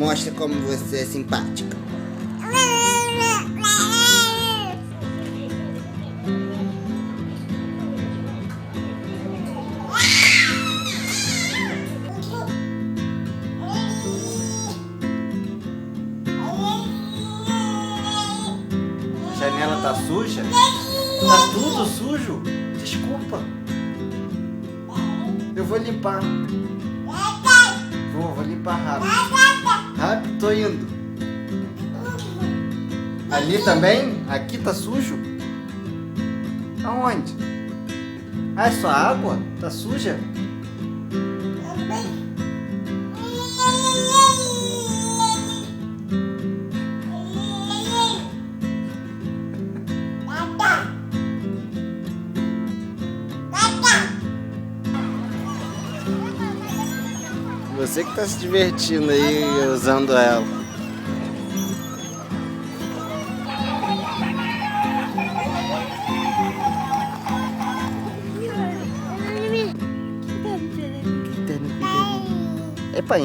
Mostra como você é simpática. A janela tá suja? Tá tudo sujo? Desculpa. Eu vou limpar. Vou limpar rápido. Rápido, tô indo. Ali também? Aqui tá sujo? Aonde? Ah, é só água? Tá suja? Você que tá se divertindo aí usando ela. É pai.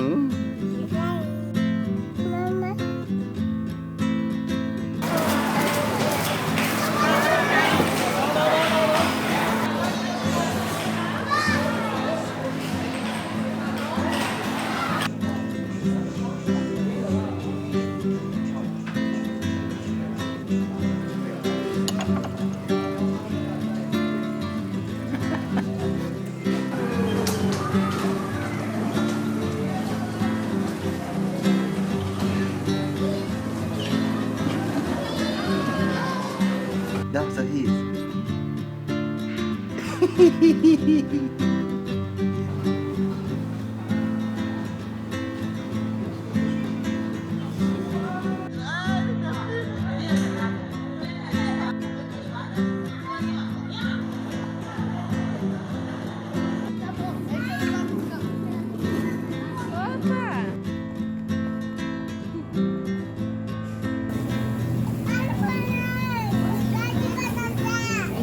Dá um sorriso.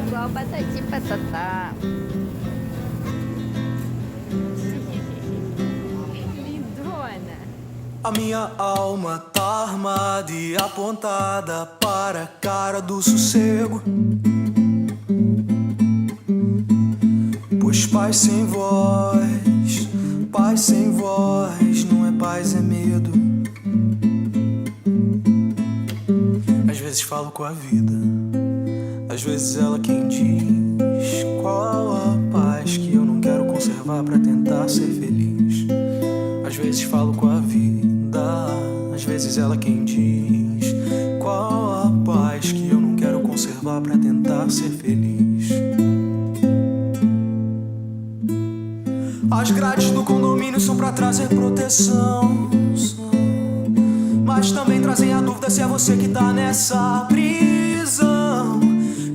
Igual Patati Patatá. Lindona. A minha alma tá armada e apontada para a cara do sossego. Pois paz sem voz não é paz, é medo. Às vezes falo com a vida, às vezes ela quem diz qual a paz que eu não quero conservar pra tentar ser feliz. Às vezes falo com a vida, às vezes ela quem diz qual a paz que eu não quero conservar pra tentar ser feliz. As grades do condomínio são pra trazer proteção, mas também trazem a dúvida se é você que tá nessa prisão.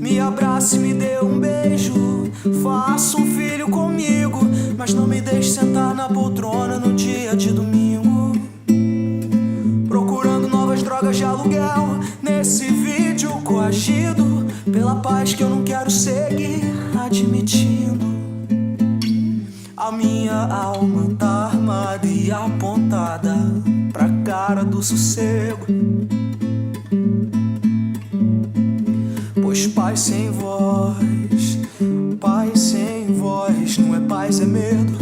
Me abrace, me dê um beijo, faça um filho comigo, mas não me deixe sentar na poltrona no dia de domingo, procurando novas drogas de aluguel. Nesse vídeo coagido pela paz que eu não quero seguir admitindo. A minha alma tá armada e apontada pra cara do sossego. Pois paz sem voz não é paz, é medo.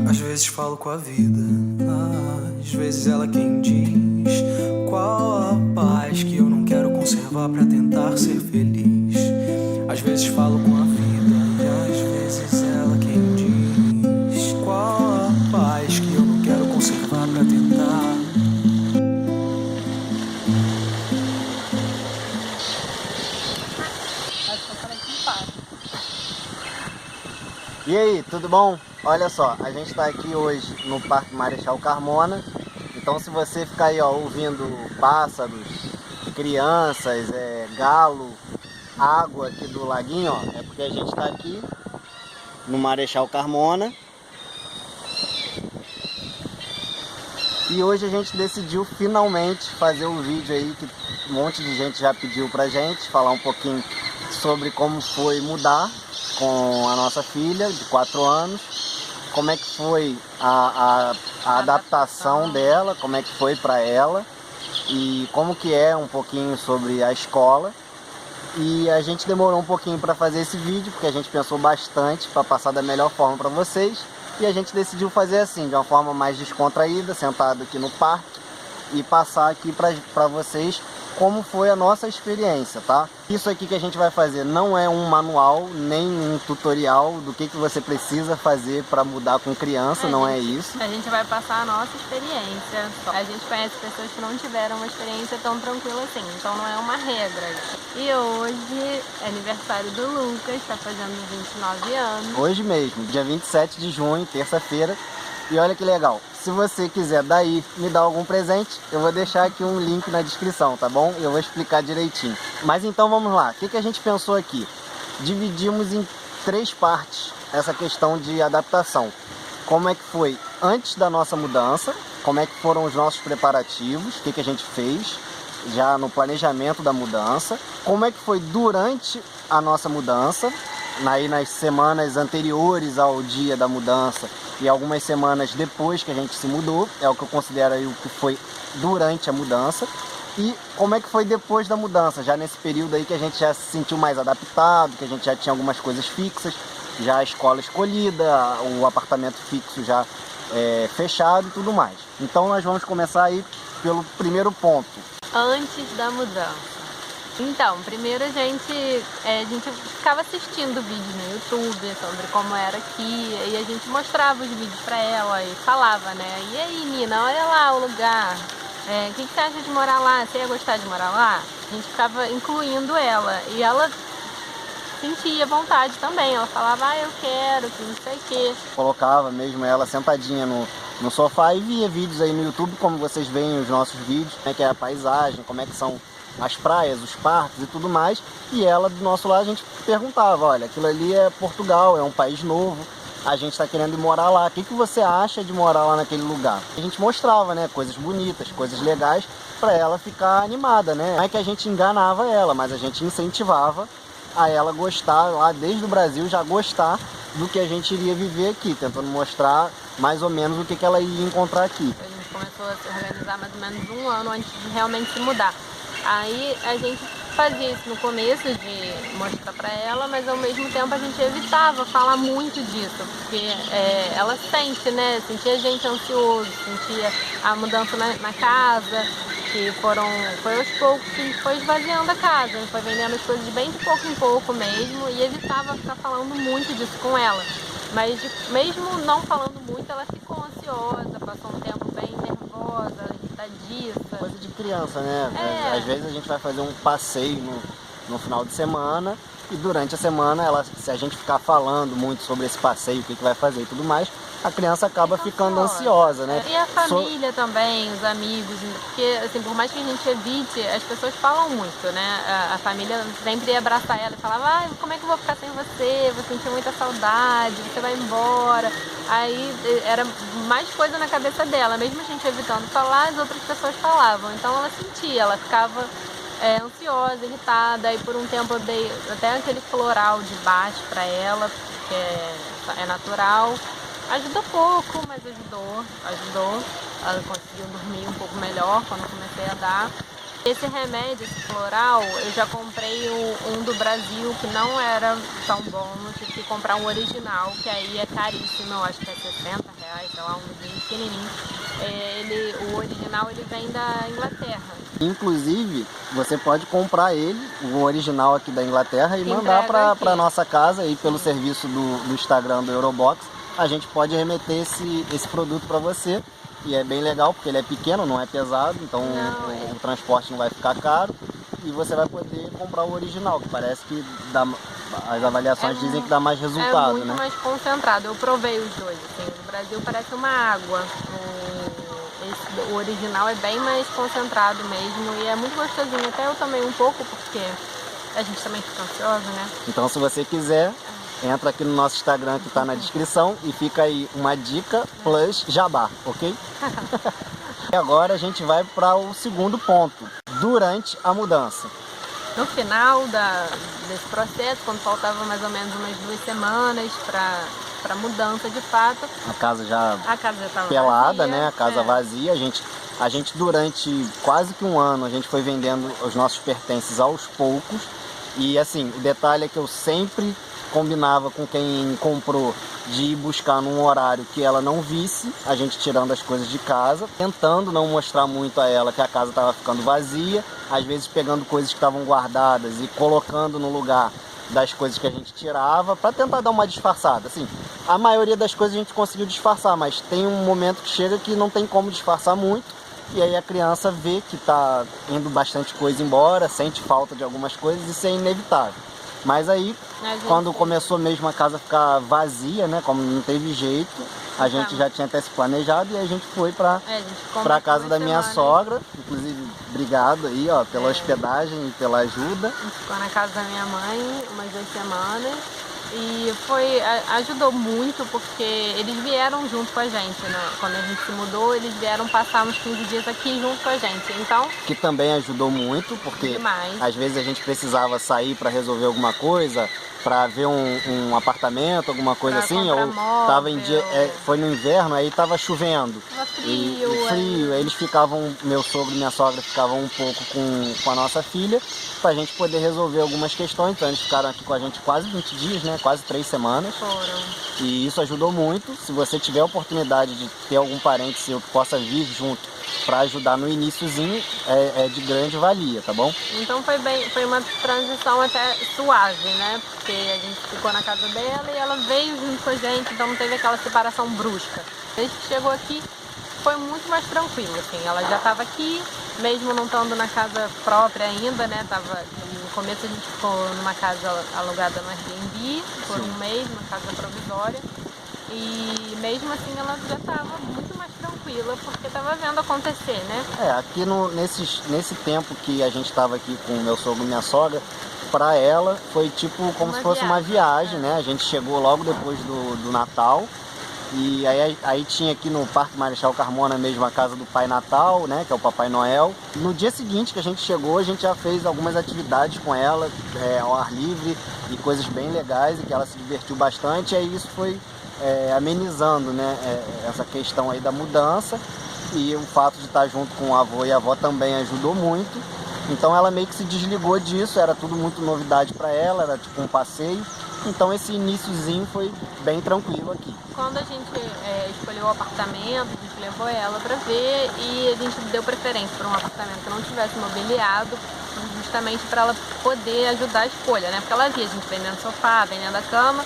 Às vezes falo com a vida, às vezes ela quem diz qual a paz que eu não quero conservar pra tentar ser feliz. Às vezes falo com a vida, às vezes ela quem diz qual a paz que eu não quero conservar pra tentar. E aí, tudo bom? Olha só, a gente está aqui hoje no Parque Marechal Carmona. Então se você ficar aí ó, ouvindo pássaros, crianças, galo, água aqui do laguinho, ó, é porque a gente está aqui no Marechal Carmona. E hoje a gente decidiu finalmente fazer um vídeo aí que um monte de gente já pediu pra gente, falar um pouquinho sobre como foi mudar com a nossa filha de 4 anos, como é que foi a adaptação dela, como é que foi para ela e como que é um pouquinho sobre a escola. E a gente demorou um pouquinho para fazer esse vídeo, porque a gente pensou bastante para passar da melhor forma para vocês. E a gente decidiu fazer assim, de uma forma mais descontraída, sentado aqui no parque, e passar aqui para vocês como foi a nossa experiência, tá? Isso aqui que a gente vai fazer não é um manual, nem um tutorial do que você precisa fazer para mudar com criança, não é isso. A gente vai passar a nossa experiência. A gente conhece pessoas que não tiveram uma experiência tão tranquila assim, então não é uma regra. E hoje é aniversário do Lucas, tá fazendo 29 anos. Hoje mesmo, dia 27 de junho, terça-feira. E olha que legal, se você quiser daí me dar algum presente, eu vou deixar aqui um link na descrição, tá bom? Eu vou explicar direitinho. Mas então vamos lá, o que a gente pensou aqui? Dividimos em 3 partes essa questão de adaptação. Como é que foi antes da nossa mudança, como é que foram os nossos preparativos, o que a gente fez já no planejamento da mudança, como é que foi durante a nossa mudança, aí nas semanas anteriores ao dia da mudança e algumas semanas depois que a gente se mudou, é o que eu considero aí o que foi durante a mudança, e como é que foi depois da mudança, já nesse período aí que a gente já se sentiu mais adaptado, que a gente já tinha algumas coisas fixas, já a escola escolhida, o apartamento fixo já fechado e tudo mais. Então nós vamos começar aí pelo primeiro ponto. Antes da mudança. Então, primeiro a gente ficava assistindo vídeos no YouTube sobre como era aqui, e a gente mostrava os vídeos pra ela e falava, né? E aí, Nina, olha lá o lugar, o que você acha de morar lá? Você ia gostar de morar lá? A gente ficava incluindo ela, e ela sentia vontade também, ela falava, eu quero, que não sei o quê. Colocava mesmo ela sentadinha no sofá e via vídeos aí no YouTube, como vocês veem os nossos vídeos, como é que é a paisagem, como é que são as praias, os parques e tudo mais, e ela do nosso lado a gente perguntava, olha, aquilo ali é Portugal, é um país novo, a gente está querendo ir morar lá, o que você acha de morar lá naquele lugar? A gente mostrava, né, coisas bonitas, coisas legais, para ela ficar animada, né? Não é que a gente enganava ela, mas a gente incentivava a ela gostar lá desde o Brasil, já gostar do que a gente iria viver aqui, tentando mostrar mais ou menos o que ela ia encontrar aqui. A gente começou a se organizar mais ou menos um ano antes de realmente se mudar. Aí a gente fazia isso no começo de mostrar pra ela, mas ao mesmo tempo a gente evitava falar muito disso, porque ela sente, né? Sentia gente ansioso, sentia a mudança na casa, que foi aos poucos que a gente foi esvaziando a casa, a gente foi vendendo as coisas de bem de pouco em pouco mesmo, e evitava ficar falando muito disso com ela. Mas mesmo não falando muito, ela ficou ansiosa, passou um tempo bem nervosa, irritadiça. Coisa de criança, né? Às vezes a gente vai fazer um passeio no final de semana e durante a semana, se a gente ficar falando muito sobre esse passeio, o que vai fazer e tudo mais, a criança acaba ficando ansiosa, né? E a família também, os amigos, porque assim, por mais que a gente evite, as pessoas falam muito, né? A família sempre ia abraçar ela e falava, como é que eu vou ficar sem você? Vou sentir muita saudade, você vai embora. Aí era mais coisa na cabeça dela, mesmo a gente evitando falar, as outras pessoas falavam. Então ela sentia, ela ficava ansiosa, irritada, e por um tempo eu dei até aquele floral de baixo pra ela, porque é natural. Ajudou pouco, mas ajudou. Ela conseguiu dormir um pouco melhor quando eu comecei a dar. Esse remédio, esse floral, eu já comprei um do Brasil que não era tão bom, eu tive que comprar um original, que aí é caríssimo, eu acho que é R$60, sei lá, um vidrinho pequenininho. O original ele vem da Inglaterra. Inclusive, você pode comprar ele, o original aqui da Inglaterra, e mandar para nossa casa aí pelo serviço do Instagram do Eurobox. A gente pode remeter esse produto para você. E é bem legal porque ele é pequeno, não é pesado, então o transporte não vai ficar caro. E você vai poder comprar o original, que parece que as avaliações dizem que dá mais resultado, né? É muito mais concentrado. Eu provei os dois, assim, no Brasil parece uma água. O original é bem mais concentrado mesmo e é muito gostosinho. Até eu tomei um pouco porque a gente também fica ansiosa, né? Então se você quiser, entra aqui no nosso Instagram que está na descrição e fica aí uma dica plus jabá, ok? E agora a gente vai para o segundo ponto, durante a mudança. No final desse processo, quando faltava mais ou menos umas 2 semanas para para mudança de fato. A casa já Estava pelada, vazia, né? A casa vazia. A gente durante quase que um ano, a gente foi vendendo os nossos pertences aos poucos. E assim, o detalhe é que eu sempre combinava com quem comprou de ir buscar num horário que ela não visse, a gente tirando as coisas de casa, tentando não mostrar muito a ela que a casa estava ficando vazia, às vezes pegando coisas que estavam guardadas e colocando no lugar das coisas que a gente tirava, para tentar dar uma disfarçada. Assim, a maioria das coisas a gente conseguiu disfarçar, mas tem um momento que chega que não tem como disfarçar muito, e aí a criança vê que está indo bastante coisa embora, sente falta de algumas coisas, isso é inevitável. Mas aí, quando começou mesmo a casa ficar vazia, né, como não teve jeito, a gente já tinha até se planejado e a gente foi para a casa da minha sogra. Inclusive, obrigado aí, ó, pela hospedagem e pela ajuda. A gente ficou na casa da minha mãe umas 2 semanas e ajudou muito porque eles vieram junto com a gente, né? Quando a gente se mudou, eles vieram passar uns 15 dias aqui junto com a gente. Então, que também ajudou muito, porque às vezes a gente precisava sair para resolver alguma coisa, para ver um apartamento, alguma coisa assim, ou tava em dia, foi no inverno, aí tava chovendo. Tava frio. E frio, aí eles ficavam, meu sogro e minha sogra ficavam um pouco com a nossa filha, pra gente poder resolver algumas questões. Então eles ficaram aqui com a gente quase 20 dias, né? Quase 3 semanas. Foram. E isso ajudou muito. Se você tiver a oportunidade de ter algum parente seu que possa vir junto para ajudar no iniciozinho, é de grande valia, tá bom? Então foi uma transição até suave, né? Porque a gente ficou na casa dela e ela veio junto com a gente, então não teve aquela separação brusca. Desde que chegou aqui, foi muito mais tranquilo, assim. Ela já estava aqui, mesmo não estando na casa própria ainda, né? No começo a gente ficou numa casa alugada no Airbnb por um mês, uma casa provisória. E mesmo assim ela já estava muito mais tranquila, porque estava vendo acontecer, né? Aqui nesse tempo que a gente estava aqui com o meu sogro e minha sogra, para ela foi tipo como se fosse uma viagem, né? A gente chegou logo depois do Natal. E aí tinha aqui no Parque Marechal Carmona mesmo a casa do Pai Natal, né, que é o Papai Noel. No dia seguinte que a gente chegou, a gente já fez algumas atividades com ela, ao ar livre, e coisas bem legais, e que ela se divertiu bastante. E aí isso foi amenizando, né, essa questão aí da mudança. E o fato de estar junto com o avô e a avó também ajudou muito. Então ela meio que se desligou disso, era tudo muito novidade para ela, era tipo um passeio. Então esse iniciozinho foi bem tranquilo aqui. Quando a gente escolheu o apartamento, a gente levou ela para ver e a gente deu preferência para um apartamento que não tivesse mobiliado, justamente para ela poder ajudar a escolha, né? Porque ela via a gente vendendo sofá, vendendo a cama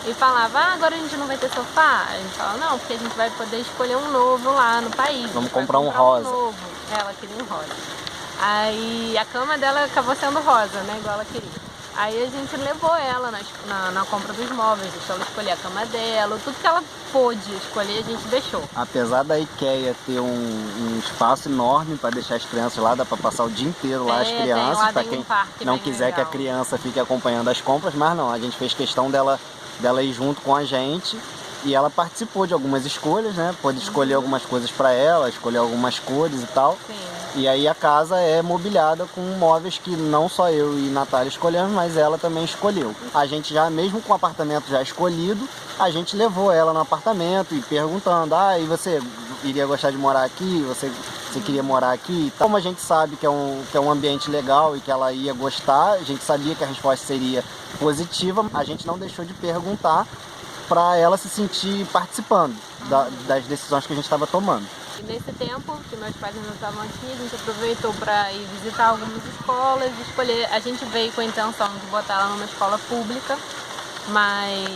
e falava, agora a gente não vai ter sofá? A gente falava, não, porque a gente vai poder escolher um novo lá no país. Vamos comprar um rosa. Novo. Ela queria um rosa. Aí a cama dela acabou sendo rosa, né? Igual ela queria. Aí a gente levou ela na compra dos móveis, deixou ela escolher a cama dela, tudo que ela pôde escolher a gente deixou. Apesar da IKEA ter um espaço enorme para deixar as crianças lá, dá para passar o dia inteiro lá as crianças, para quem não quiser legal. Que a criança fique acompanhando as compras, mas não, a gente fez questão dela ir junto com a gente. E ela participou de algumas escolhas, né? Pôde escolher algumas coisas para ela, escolher algumas cores e tal. Sim. E aí a casa é mobiliada com móveis que não só eu e Natália escolhemos, mas ela também escolheu. A gente já, mesmo com o apartamento já escolhido, a gente levou ela no apartamento e perguntando, e você iria gostar de morar aqui? Você queria morar aqui? Como a gente sabe que é um ambiente legal e que ela ia gostar, a gente sabia que a resposta seria positiva, a gente não deixou de perguntar para ela se sentir participando das decisões que a gente estava tomando. E nesse tempo que meus pais ainda estavam aqui, a gente aproveitou para ir visitar algumas escolas, escolher. A gente veio com a intenção de botar ela numa escola pública, mas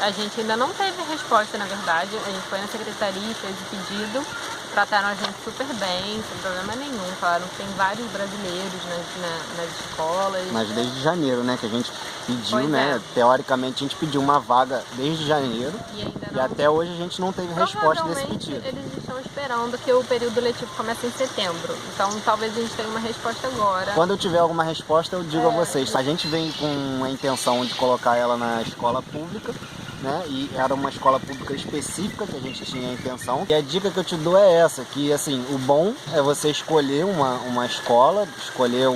a gente ainda não teve resposta, na verdade. A gente foi na secretaria, fez o pedido, trataram a gente super bem, sem problema nenhum. Falaram que tem vários brasileiros nas escolas. Mas desde janeiro, né, que a gente pediu, né? Teoricamente a gente pediu uma vaga desde janeiro e até hoje a gente não teve resposta desse pedido. Eles estão esperando que o período letivo comece em setembro, então talvez a gente tenha uma resposta agora. Quando eu tiver alguma resposta eu digo a vocês. A gente vem com a intenção de colocar ela na escola pública, né? E era uma escola pública específica que a gente tinha a intenção. E a dica que eu te dou é essa, que assim, o bom é você escolher uma escola, escolher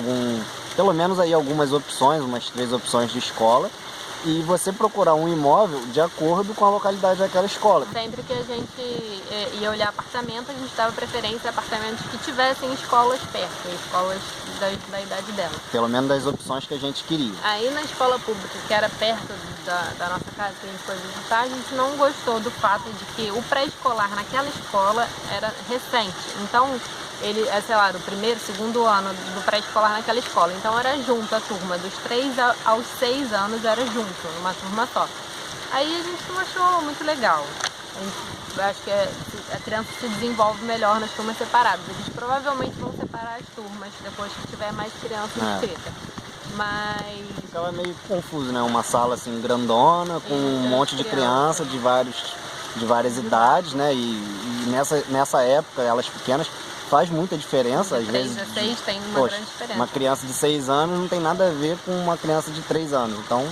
pelo menos aí algumas opções, umas 3 opções de escola, e você procurar um imóvel de acordo com a localidade daquela escola. Sempre que a gente ia olhar apartamento, a gente dava preferência a apartamentos que tivessem escolas perto, escolas da idade dela. Pelo menos das opções que a gente queria. Aí na escola pública, que era perto da nossa casa, que a gente foi visitar, a gente não gostou do fato de que o pré-escolar naquela escola era recente. Então, ele, sei lá, do primeiro, segundo ano do pré-escolar naquela escola. Então era junto a turma, dos 3 aos 6 anos era junto, numa turma só. Aí a gente não achou muito legal. Eu acho que a criança se desenvolve melhor nas turmas separadas. Eles provavelmente vão separar as turmas depois que tiver mais criança inscrita. Mas ficava meio confuso, né? Uma sala assim grandona, com um monte de criança de várias idades, né? E nessa época, elas pequenas, faz muita diferença. Às vezes, 3 a 6 tem uma grande diferença. Uma criança de 6 anos não tem nada a ver com uma criança de 3 anos. Então,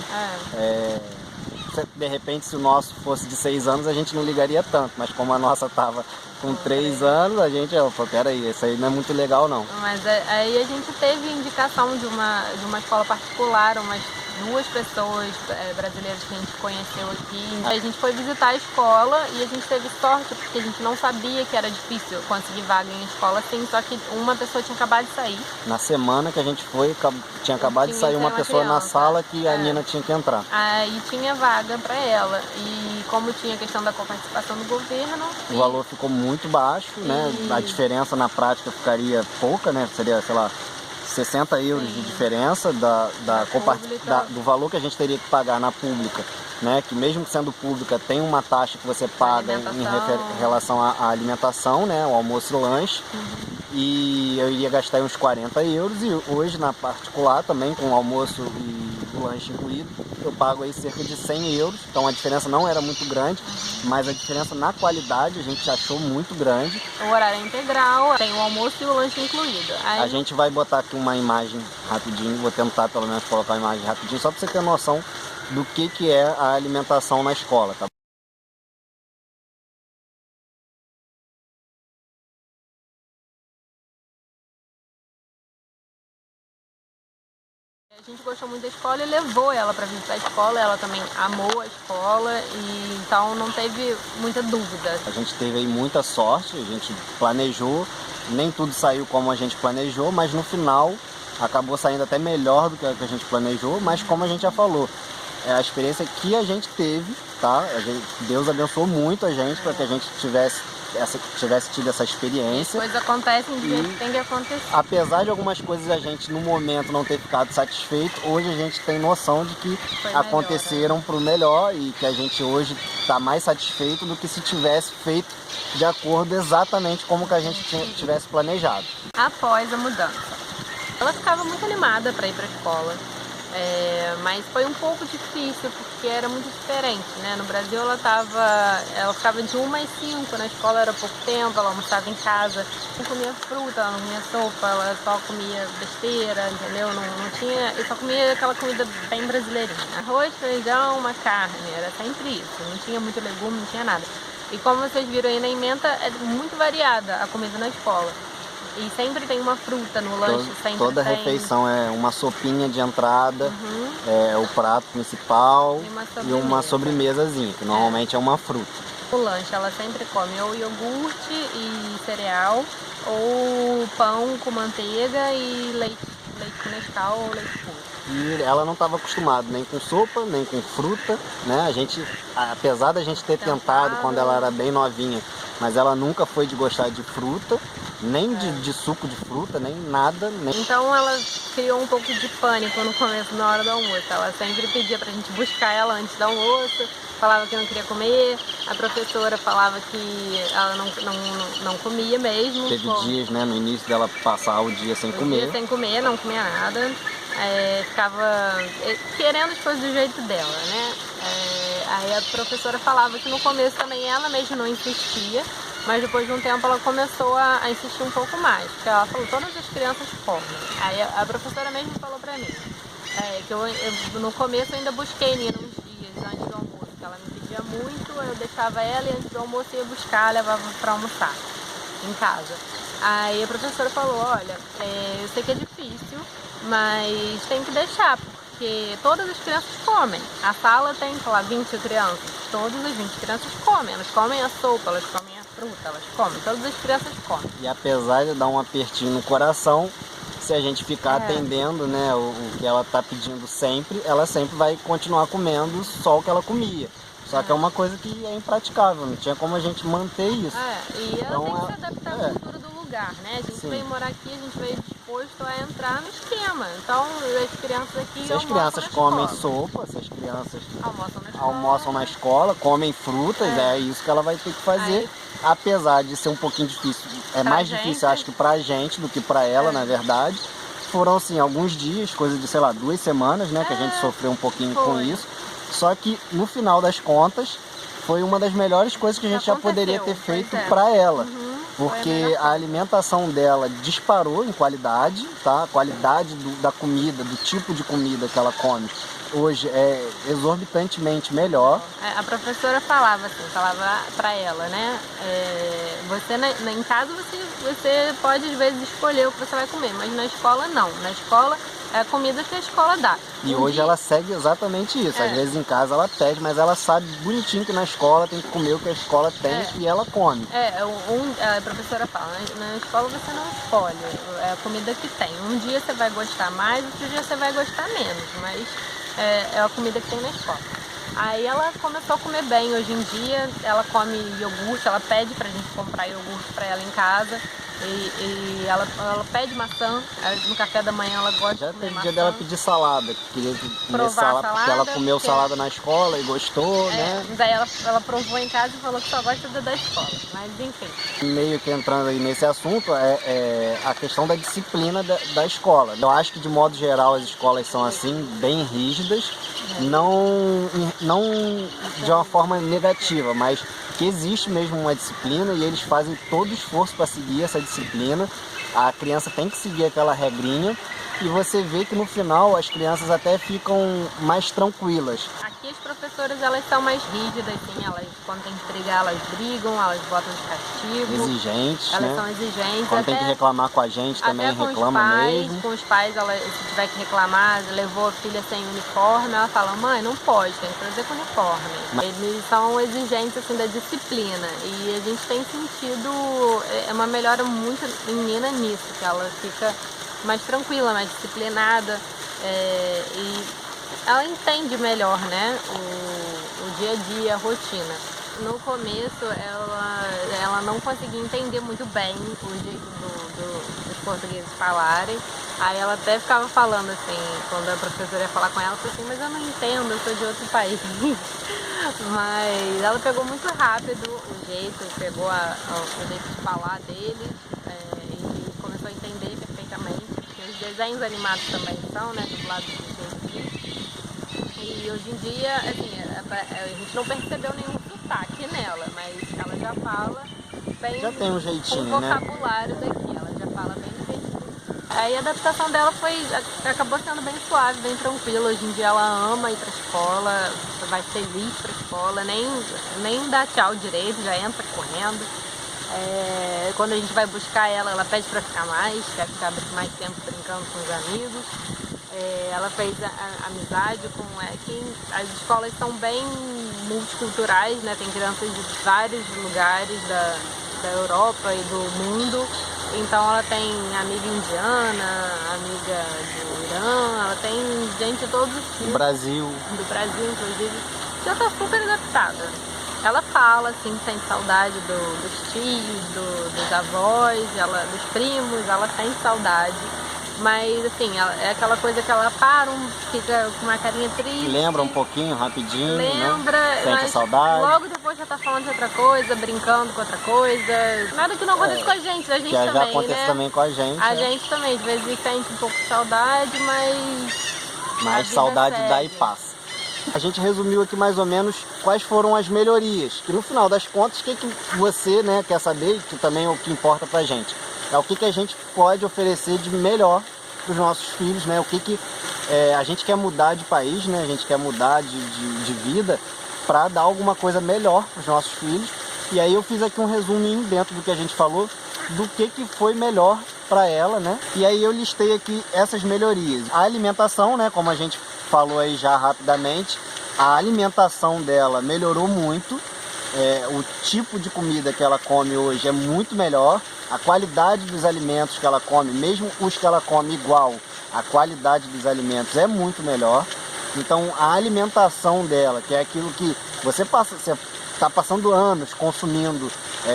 de repente, se o nosso fosse de 6 anos, a gente não ligaria tanto. Mas como a nossa estava com 3 anos, a gente, peraí, isso aí não é muito legal não. Mas aí a gente teve indicação de uma escola particular, umas 2 pessoas brasileiras que a gente conheceu aqui. A gente foi visitar a escola e a gente teve sorte, porque a gente não sabia que era difícil conseguir vaga em escola assim, só que uma pessoa tinha acabado de sair. Na semana que a gente foi, tinha acabado de sair uma pessoa na sala que a Nina tinha que entrar. Aí tinha vaga para ela. E como tinha a questão da coparticipação do governo... O valor ficou muito baixo, né? A diferença na prática ficaria pouca, né? Seria, sei lá, 60 euros de diferença do valor que a gente teria que pagar na pública, né? Que mesmo sendo pública tem uma taxa que você paga em relação à alimentação, né? O almoço e o lanche. E eu iria gastar uns 40 euros e hoje na particular também com o almoço e o lanche incluído, eu pago aí cerca de 100 euros, então a diferença não era muito grande, mas a diferença na qualidade a gente achou muito grande. O horário é integral, tem o almoço e o lanche incluído. A gente vai botar aqui uma imagem rapidinho, vou tentar pelo menos colocar a imagem rapidinho, só para você ter noção do que é a alimentação na escola, tá? A gente gostou muito da escola e levou ela para visitar a escola, ela também amou a escola e então não teve muita dúvida. A gente teve aí muita sorte, a gente planejou, nem tudo saiu como a gente planejou, mas no final acabou saindo até melhor do que a gente planejou, mas como a gente já falou, é a experiência que a gente teve, tá? Deus abençoou muito a gente para que a gente tivesse tido essa experiência. As coisas acontecem do jeito que tem que acontecer. Apesar de algumas coisas a gente no momento não ter ficado satisfeito, hoje a gente tem noção de que aconteceram para o melhor e que a gente hoje está mais satisfeito do que se tivesse feito de acordo exatamente como que a gente tivesse planejado. Após a mudança, ela ficava muito animada para ir para a escola. Mas foi um pouco difícil porque era muito diferente, né? No Brasil ela ficava de 1 às 5, na escola era pouco tempo, ela almoçava em casa, não comia fruta, ela não comia sopa, ela só comia besteira, entendeu? Não tinha, eu só comia aquela comida bem brasileirinha, arroz, feijão, uma carne, era sempre isso, não tinha muito legume, não tinha nada. E como vocês viram aí na ementa, é muito variada a comida na escola. E sempre tem uma fruta no lanche, toda refeição é uma sopinha de entrada, o prato principal e uma sobremesazinha, que normalmente é uma fruta. O lanche ela sempre come ou iogurte e cereal, ou pão com manteiga e leite Nescau ou leite puro. E ela não estava acostumada nem com sopa, nem com fruta, né? A gente, apesar da gente ter tentado quando ela era bem novinha, mas ela nunca foi de gostar de fruta, nem de suco de fruta, nem nada. Então ela criou um pouco de pânico no começo, na hora do almoço. Ela sempre pedia pra gente buscar ela antes do almoço, falava que não queria comer, a professora falava que ela não comia mesmo. Teve dias, né, no início dela passar o dia sem comer. Sem comer, não comia nada. Ficava querendo as coisas do jeito dela, né? Aí a professora falava que no começo também ela mesmo não insistia, mas depois de um tempo ela começou a insistir um pouco mais, porque ela falou, todas as crianças comem. Aí a professora mesmo falou pra mim, que eu no começo eu ainda busquei Nina uns dias antes do almoço, que ela me pedia muito, eu deixava ela e antes do almoço eu ia buscar, levava pra almoçar em casa. Aí a professora falou, olha, eu sei que é difícil, mas tem que deixar, porque todas as crianças comem. A sala tem, sei lá, 20 crianças. Todas as 20 crianças comem. Elas comem a sopa, elas comem a fruta, elas comem. Todas as crianças comem. E apesar de dar um apertinho no coração, se a gente ficar atendendo, né, o que ela tá pedindo sempre, ela sempre vai continuar comendo só o que ela comia. Só que é uma coisa que é impraticável, não tinha como a gente manter isso. E ela Então, tem que se adaptar à cultura do lugar, né? A gente veio morar aqui, a gente veio disposto a entrar no esquema. Então, as crianças aqui se as crianças comem sopa, se as crianças almoçam na escola, comem frutas, é isso que ela vai ter que fazer. Apesar de ser um pouquinho difícil, é mais difícil, acho que pra gente do que pra ela, na verdade. Foram, assim, alguns dias, coisa de, sei lá, 2 semanas, né, que a gente sofreu um pouquinho com isso. Só que, no final das contas, foi uma das melhores coisas que a gente já poderia ter feito pra ela. Porque a alimentação dela disparou em qualidade, tá? A qualidade da comida, do tipo de comida que ela come, hoje é exorbitantemente melhor. A professora falava pra ela, né? Você em casa você pode às vezes escolher o que você vai comer, mas na escola não. Na escola é a comida que a escola dá. E hoje ela segue exatamente isso. Às vezes em casa ela pede, mas ela sabe bonitinho que na escola tem que comer o que a escola tem e ela come. A professora fala, na escola você não escolhe, é a comida que tem. Um dia você vai gostar mais, outro dia você vai gostar menos, mas é a comida que tem na escola. Aí ela começou a comer bem. Hoje em dia ela come iogurte, ela pede pra gente comprar iogurte pra ela em casa. E ela pede maçã, no café da manhã ela gosta de comer maçã. Já teve dia dela pedir salada, queria comer salada, porque ela comeu salada na escola e gostou, né? Mas aí ela provou em casa e falou que só gosta da escola, mas enfim. Meio que entrando aí nesse assunto, é a questão da disciplina da escola. Eu acho que de modo geral as escolas são assim, bem rígidas, não de uma forma negativa, mas que existe mesmo uma disciplina e eles fazem todo o esforço para seguir essa disciplina. A criança tem que seguir aquela regrinha e você vê que no final as crianças até ficam mais tranquilas. Aqui as professoras elas são mais rígidas, assim, elas quando tem que brigar elas brigam, elas botam de castigo. Exigentes, elas são exigentes. Quando tem que reclamar com a gente também reclama mesmo. Com os pais, se tiver que reclamar, levou a filha sem uniforme, ela fala, mãe, não pode, tem que trazer com uniforme. Eles são exigentes assim da disciplina e a gente tem sentido uma melhora muito em Nina nisso, que ela fica mais tranquila, mais disciplinada e ela entende melhor, né, o dia a dia, a rotina. No começo ela não conseguia entender muito bem o jeito dos portugueses falarem. Aí ela até ficava falando assim, quando a professora ia falar com ela, assim, mas eu não entendo, eu sou de outro país. Mas ela pegou muito rápido o jeito, pegou o jeito de falar deles e começou a entender perfeitamente. Porque os desenhos animados também são, né, dublados de gente. E hoje em dia, assim, a gente não percebeu nenhum sotaque nela, mas ela já fala bem, já tem um jeitinho, o vocabulário daqui, ela já fala bem do jeitinho. Aí a adaptação dela acabou sendo bem suave, bem tranquila. Hoje em dia ela ama ir pra escola, vai feliz pra escola, nem dá tchau direito, já entra correndo. Quando a gente vai buscar ela pede pra ficar mais, quer ficar mais tempo brincando com os amigos. Ela fez amizade com... as escolas são bem multiculturais, né? Tem crianças de vários lugares da Europa e do mundo. Então ela tem amiga indiana, amiga do Irã, ela tem gente de todos os tipos. Do Brasil, inclusive. Já tá super adaptada. Ela fala, assim, que sente saudade dos tios, dos avós, dos primos, ela sente saudade. Mas, assim, é aquela coisa que ela fica com uma carinha triste. Lembra um pouquinho, rapidinho, né? Sente a saudade. Logo depois já tá falando de outra coisa, brincando com outra coisa. Nada que não aconteça com a gente também, já acontece também com a gente. A gente também, às vezes sente um pouco de saudade, mas saudade dá e passa. A gente resumiu aqui mais ou menos quais foram as melhorias. Que no final das contas, o que você, né, quer saber, que também é o que importa pra gente. É o que a gente pode oferecer de melhor para os nossos filhos, né? O que a gente quer mudar de país, né? A gente quer mudar de vida para dar alguma coisa melhor para os nossos filhos. E aí eu fiz aqui um resuminho dentro do que a gente falou, do que foi melhor para ela, né? E aí eu listei aqui essas melhorias. A alimentação, né? Como a gente falou aí já rapidamente, a alimentação dela melhorou muito. O tipo de comida que ela come hoje é muito melhor. A qualidade dos alimentos que ela come, mesmo os que ela come igual, a qualidade dos alimentos é muito melhor. Então a alimentação dela, que é aquilo que você está passando anos consumindo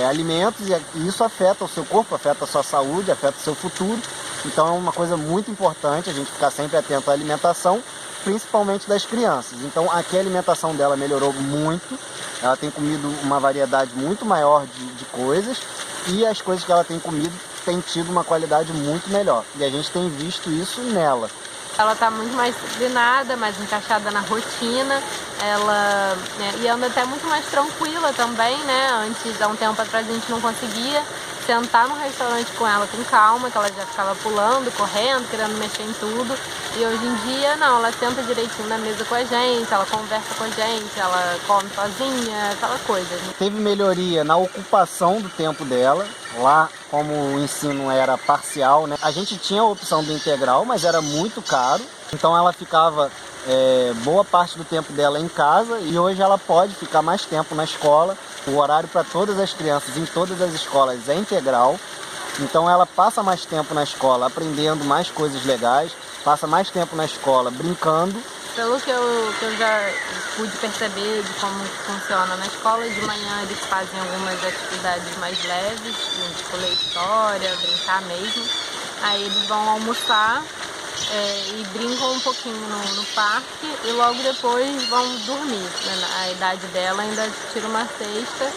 alimentos, e isso afeta o seu corpo, afeta a sua saúde, afeta o seu futuro. Então é uma coisa muito importante a gente ficar sempre atento à alimentação, principalmente das crianças. Então aqui a alimentação dela melhorou muito, ela tem comido uma variedade muito maior de coisas, e as coisas que ela tem comido têm tido uma qualidade muito melhor. E a gente tem visto isso nela. Ela está muito mais disciplinada, mais encaixada na rotina, e anda até muito mais tranquila também, né? Antes, há um tempo atrás, a gente não conseguia sentar no restaurante com ela com calma, que ela já ficava pulando, correndo, querendo mexer em tudo. E hoje em dia, não, ela senta direitinho na mesa com a gente, ela conversa com a gente, ela come sozinha, aquela coisa. Teve melhoria na ocupação do tempo dela. Lá, como o ensino era parcial, né, a gente tinha a opção do integral, mas era muito caro. Então ela ficava boa parte do tempo dela em casa, e hoje ela pode ficar mais tempo na escola. O horário para todas as crianças em todas as escolas é integral. Então ela passa mais tempo na escola aprendendo mais coisas legais, passa mais tempo na escola brincando. Pelo que eu já pude perceber de como funciona na escola, de manhã eles fazem algumas atividades mais leves, tipo ler história, brincar mesmo. Aí eles vão almoçar e brincam um pouquinho no parque, e logo depois vão dormir. A idade dela ainda tira uma siesta,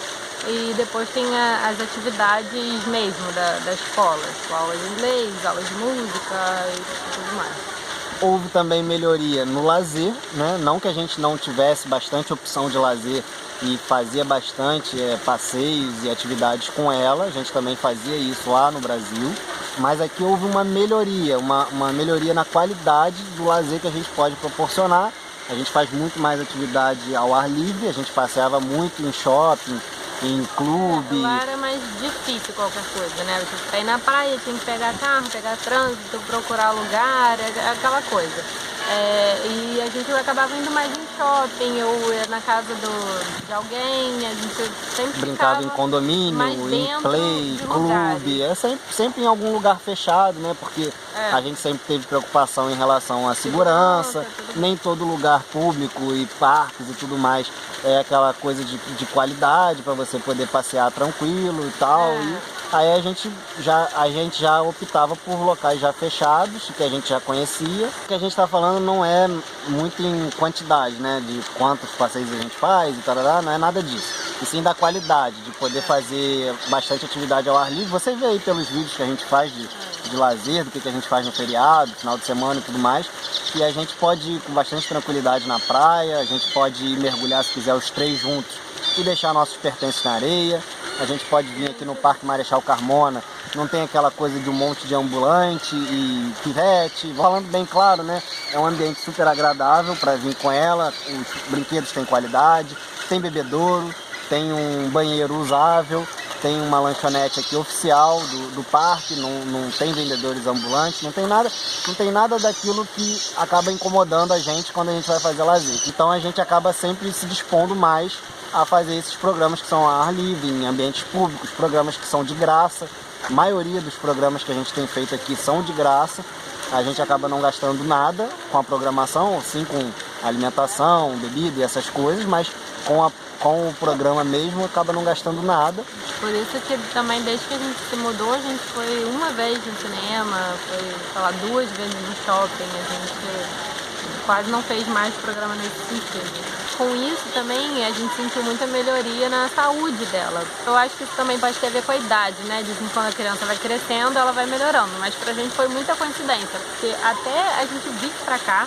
e depois tem as atividades mesmo da escola, tipo aulas de inglês, aulas de música e tudo mais. Houve também melhoria no lazer, né? Não que a gente não tivesse bastante opção de lazer e fazia bastante passeios e atividades com ela, a gente também fazia isso lá no Brasil, mas aqui houve uma melhoria, uma melhoria na qualidade do lazer que a gente pode proporcionar. A gente faz muito mais atividade ao ar livre, a gente passeava muito em shopping, em clube. Lá era mais difícil qualquer coisa, né? Pra ir na praia tinha que pegar carro, pegar trânsito, procurar lugar, aquela coisa. E a gente acabava indo mais em shopping, ou ia na casa de alguém, a gente sempre brincava em condomínio, em play, clube, sempre em algum lugar fechado, né? Porque a gente sempre teve preocupação em relação à segurança, nem todo lugar público e parques e tudo mais é aquela coisa de qualidade para você poder passear tranquilo e tal. E aí a gente já optava por locais já fechados, que a gente já conhecia. O que a gente está falando não é muito em quantidade, né? De quantos passeios a gente faz e tal, não é nada disso. E sim da qualidade, de poder fazer bastante atividade ao ar livre. Você vê aí pelos vídeos que a gente faz de lazer, do que a gente faz no feriado, final de semana e tudo mais, que a gente pode ir com bastante tranquilidade na praia, a gente pode ir mergulhar se quiser os três juntos e deixar nossos pertences na areia. A gente pode vir aqui no Parque Marechal Carmona, não tem aquela coisa de um monte de ambulante e pivete. Falando bem claro, né? É um ambiente super agradável para vir com ela, os brinquedos têm qualidade, tem bebedouro, tem um banheiro usável, tem uma lanchonete aqui oficial do parque, não tem vendedores ambulantes, não tem nada daquilo que acaba incomodando a gente quando a gente vai fazer lazer. Então a gente acaba sempre se dispondo mais a fazer esses programas que são ao ar livre, em ambientes públicos, programas que são de graça. A maioria dos programas que a gente tem feito aqui são de graça. A gente acaba não gastando nada com a programação, sim com alimentação, bebida e essas coisas, mas com o programa mesmo acaba não gastando nada. Por isso que também desde que a gente se mudou, a gente foi uma vez no cinema, foi, sei lá, 2 vezes no shopping, a gente quase não fez mais programa nesse sentido. Com isso também a gente sentiu muita melhoria na saúde dela. Eu acho que isso também pode ter a ver com a idade, né? Dizem que quando a criança vai crescendo, ela vai melhorando, mas pra gente foi muita coincidência, porque até a gente vir pra cá,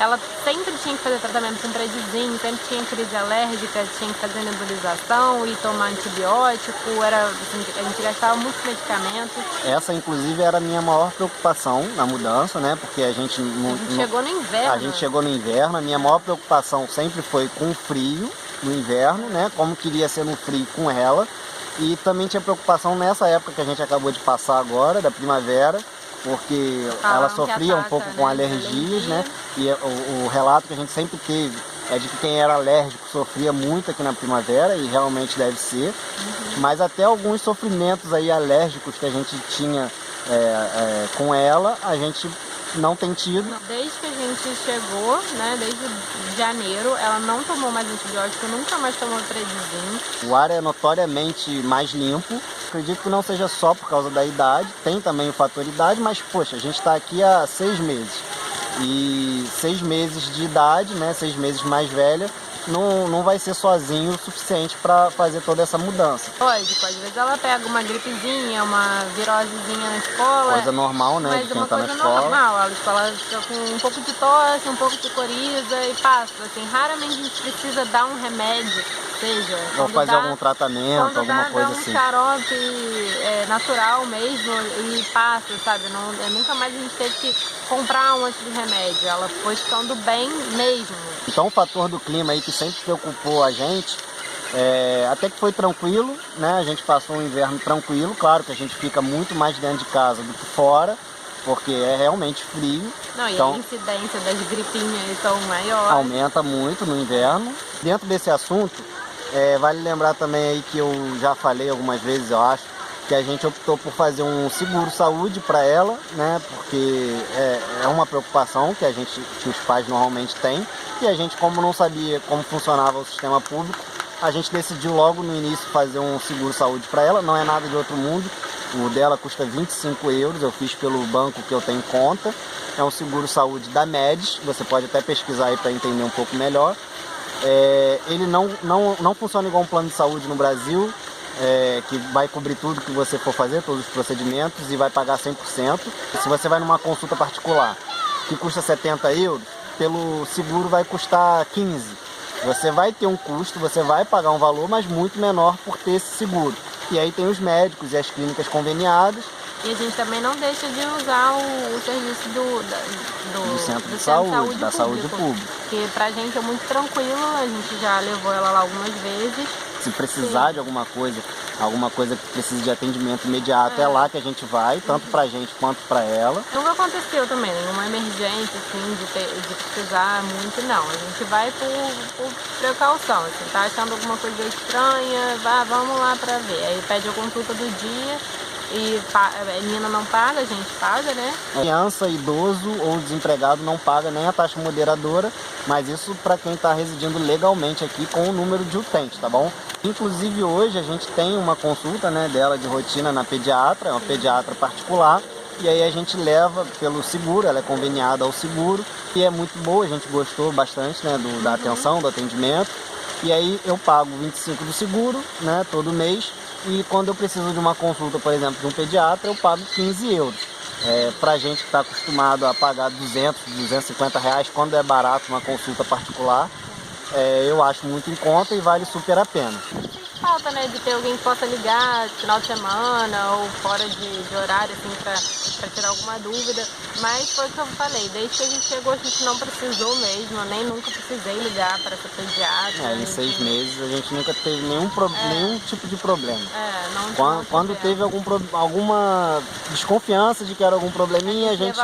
ela sempre tinha que fazer tratamento com predizinho, sempre tinha crise alérgica, tinha que fazer nebulização e tomar antibiótico, a gente gastava muitos medicamentos. Essa, inclusive, era a minha maior preocupação na mudança, né? Porque a gente chegou no inverno. A gente chegou no inverno, a minha maior preocupação sempre foi com o frio no inverno, né? Como queria ser no frio com ela. E também tinha preocupação nessa época que a gente acabou de passar agora, da primavera, porque Falaram ela que sofria um ataca, pouco né, com de alergias, alergia. né? E o relato que a gente sempre teve é de que quem era alérgico sofria muito aqui na primavera, e realmente deve ser. Mas até alguns sofrimentos aí alérgicos que a gente tinha com ela, a gente não tem tido. Desde que a gente chegou, né, desde janeiro, ela não tomou mais antibiótico, nunca mais tomou Predizin. O ar é notoriamente mais limpo. Acredito que não seja só por causa da idade, tem também o fator idade, mas poxa, a gente está aqui há 6 meses. E 6 meses de idade, né, 6 meses mais velha, não vai ser sozinho o suficiente para fazer toda essa mudança. Lógico, às vezes ela pega uma gripezinha, uma virosezinha na escola. Coisa normal, né, de Mas quem uma está na coisa escola. normal, a escola fica com um pouco de tosse, um pouco de coriza e passa. Assim, raramente a gente precisa dar um remédio, seja... Ou fazer algum tratamento, alguma coisa dá um assim. xarope natural mesmo e passa, sabe? Nunca mais a gente teve que comprar um monte de remédio. Ela foi ficando bem mesmo. Então o fator do clima aí que sempre preocupou a gente, até que foi tranquilo, né? A gente passou um inverno tranquilo, claro que a gente fica muito mais dentro de casa do que fora, porque é realmente frio. Não, então, e a incidência das gripinhas são maiores. Aumenta muito no inverno. Dentro desse assunto, vale lembrar também aí que eu já falei algumas vezes, eu acho, que a gente optou por fazer um seguro-saúde para ela, né? Porque é uma preocupação que os pais normalmente têm, e a gente, como não sabia como funcionava o sistema público, a gente decidiu logo no início fazer um seguro-saúde para ela. Não é nada de outro mundo, o dela custa 25 euros, eu fiz pelo banco que eu tenho conta. É um seguro-saúde da Medis, você pode até pesquisar aí para entender um pouco melhor. Ele não funciona igual um plano de saúde no Brasil, que vai cobrir tudo que você for fazer, todos os procedimentos, e vai pagar 100%. Se você vai numa consulta particular que custa 70 euros, pelo seguro vai custar 15. Você vai ter um custo, você vai pagar um valor, mas muito menor por ter esse seguro. E aí tem os médicos e as clínicas conveniadas. E a gente também não deixa de usar o serviço do centro de saúde, da saúde pública. Porque pra gente é muito tranquilo, a gente já levou ela lá algumas vezes. Se precisar de alguma coisa que precise de atendimento imediato, é lá que a gente vai, tanto pra gente quanto pra ela. Nunca aconteceu também, nenhuma emergência assim, de precisar muito, não. A gente vai por precaução, assim, tá achando alguma coisa estranha, vamos lá pra ver. Aí pede a consulta do dia. E a Nina não paga, a gente paga, né? Criança, idoso ou desempregado não paga nem a taxa moderadora, mas isso para quem está residindo legalmente aqui com o número de utente, tá bom? Inclusive hoje a gente tem uma consulta, né, dela de rotina na pediatra, é uma pediatra particular, e aí a gente leva pelo seguro, ela é conveniada ao seguro, e é muito boa, a gente gostou bastante, né, da atenção, do atendimento. E aí eu pago 25 do seguro, né, todo mês. E quando eu preciso de uma consulta, por exemplo, de um pediatra, eu pago 15 euros. Pra gente que está acostumado a pagar 200, 250 reais quando é barato uma consulta particular, eu acho muito em conta e vale super a pena. Falta, né, de ter alguém que possa ligar no final de semana ou fora de horário, assim, pra tirar alguma dúvida. Mas foi o que eu falei, desde que a gente chegou a gente não precisou mesmo, eu nem nunca precisei ligar para essa pediatra. Em 6 meses a gente nunca teve nenhum tipo de problema. Não quando teve alguma desconfiança de que era algum probleminha, a gente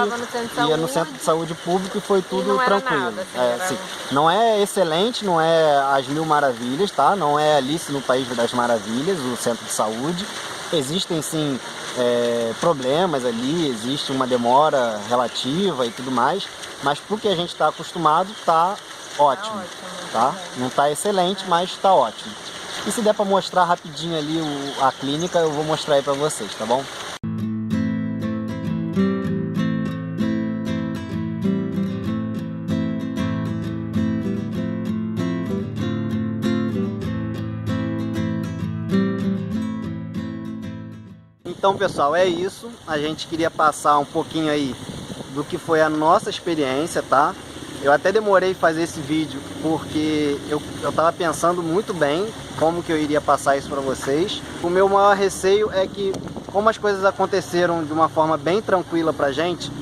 ia no centro de saúde público e foi tudo tranquilo. Nada, assim, não é excelente, não é as mil maravilhas, tá? Não é Alice no País das Maravilhas, o centro de saúde. Existem sim problemas ali, existe uma demora relativa e tudo mais, mas pro que a gente está acostumado, tá ótimo, tá? Não tá excelente, mas tá ótimo. E se der para mostrar rapidinho ali a clínica, eu vou mostrar aí para vocês, tá bom? Então, pessoal, é isso. A gente queria passar um pouquinho aí do que foi a nossa experiência, tá? Eu até demorei a fazer esse vídeo porque eu tava pensando muito bem como que eu iria passar isso para vocês. O meu maior receio é que, como as coisas aconteceram de uma forma bem tranquila pra gente,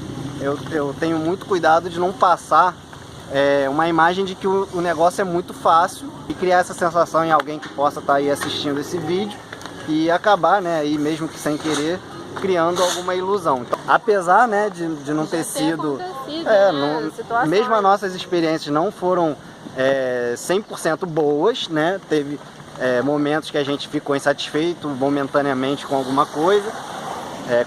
eu tenho muito cuidado de não passar uma imagem de que o negócio é muito fácil e criar essa sensação em alguém que possa estar aí assistindo esse vídeo e acabar, né, aí mesmo que sem querer, criando alguma ilusão. Então, apesar, né, de não ter sido... mesmo as nossas experiências não foram 100% boas, né? Teve momentos que a gente ficou insatisfeito momentaneamente com alguma coisa.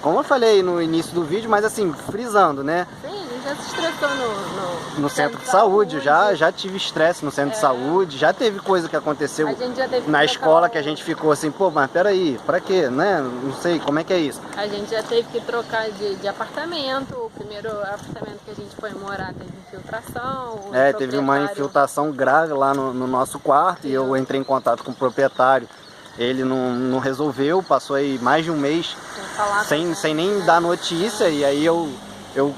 Como eu falei no início do vídeo, mas assim, frisando, né? Sim, a gente já se estressou no centro de saúde. Já tive estresse no centro de saúde, já teve coisa que aconteceu na escola que a gente ficou assim, pô, mas peraí, pra quê, né? Não sei, como é que é isso? A gente já teve que trocar de apartamento. O primeiro apartamento que a gente foi morar teve infiltração. Teve uma infiltração grave lá no nosso quarto e eu entrei em contato com o proprietário. Ele não resolveu, passou aí mais de um mês sem nem dar notícia, e aí eu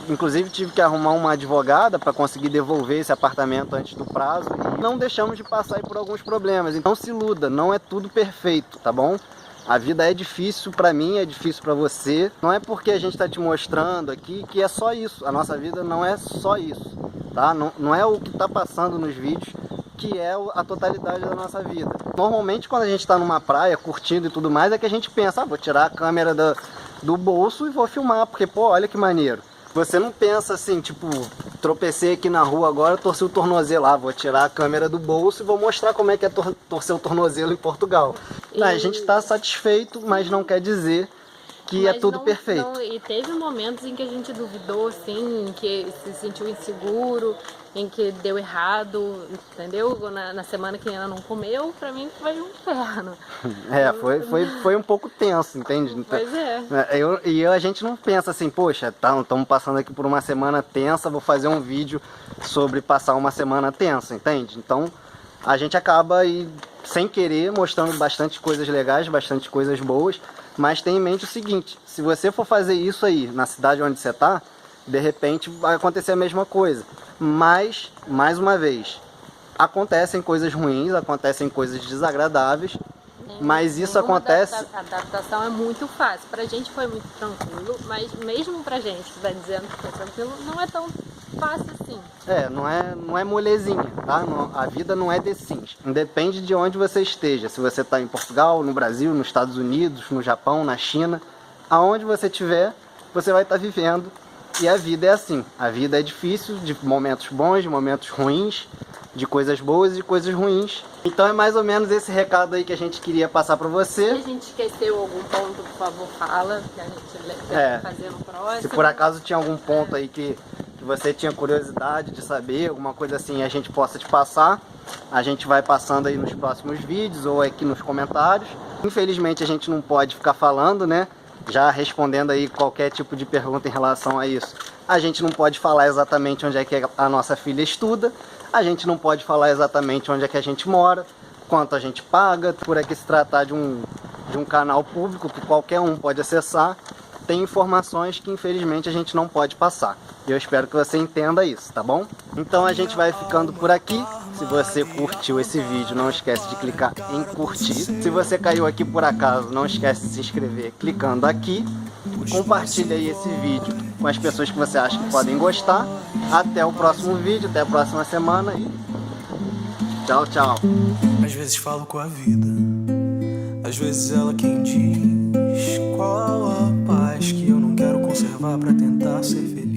inclusive tive que arrumar uma advogada para conseguir devolver esse apartamento antes do prazo, e não deixamos de passar aí por alguns problemas. Então se iluda, não é tudo perfeito, tá bom? A vida é difícil para mim, é difícil para você. Não é porque a gente está te mostrando aqui que é só isso. A nossa vida não é só isso, tá? Não é o que está passando nos vídeos que é a totalidade da nossa vida. Normalmente quando a gente está numa praia, curtindo e tudo mais, é que a gente pensa, vou tirar a câmera do bolso e vou filmar, porque, pô, olha que maneiro. Você não pensa assim, tipo, tropecei aqui na rua agora, torci o tornozelo, vou tirar a câmera do bolso e vou mostrar como é que é torcer o tornozelo em Portugal. A gente está satisfeito, mas não quer dizer que é tudo perfeito. E teve momentos em que a gente duvidou, assim, em que se sentiu inseguro, em que deu errado, entendeu? Na semana que ela não comeu, pra mim foi um inferno. Foi um pouco tenso, entende? Pois é. E a gente não pensa assim, poxa, estamos passando aqui por uma semana tensa, vou fazer um vídeo sobre passar uma semana tensa, entende? Então a gente acaba aí, sem querer, mostrando bastante coisas legais, bastante coisas boas, mas tenha em mente o seguinte, se você for fazer isso aí na cidade onde você está, de repente vai acontecer a mesma coisa. Mas, mais uma vez, acontecem coisas ruins, acontecem coisas desagradáveis, mas isso acontece... A adaptação é muito fácil. Pra gente foi muito tranquilo, mas mesmo pra gente que tá dizendo que foi tranquilo, não é tão fácil assim. Não é molezinha, tá? A vida não é The Sims. Depende de onde você esteja. Se você está em Portugal, no Brasil, nos Estados Unidos, no Japão, na China, aonde você estiver, você vai estar vivendo. E a vida é assim. A vida é difícil, de momentos bons, de momentos ruins, de coisas boas e de coisas ruins. Então é mais ou menos esse recado aí que a gente queria passar para você. Se a gente esqueceu algum ponto, por favor, fala, que a gente deve fazer no próximo. Se por acaso tinha algum ponto aí que você tinha curiosidade de saber, alguma coisa assim, a gente possa te passar, a gente vai passando aí nos próximos vídeos ou aqui nos comentários. Infelizmente a gente não pode ficar falando, né? Já respondendo aí qualquer tipo de pergunta em relação a isso. A gente não pode falar exatamente onde é que a nossa filha estuda, a gente não pode falar exatamente onde é que a gente mora, quanto a gente paga. Por aqui se tratar de um canal público que qualquer um pode acessar, tem informações que infelizmente a gente não pode passar. E eu espero que você entenda isso, tá bom? Então a gente vai ficando por aqui. Se você curtiu esse vídeo, não esquece de clicar em curtir. Se você caiu aqui por acaso, não esquece de se inscrever clicando aqui. Compartilha aí esse vídeo com as pessoas que você acha que podem gostar. Até o próximo vídeo, até a próxima semana e tchau, tchau. Às vezes falo com a vida, às vezes ela quem diz qual a paz que eu não quero conservar pra tentar ser feliz.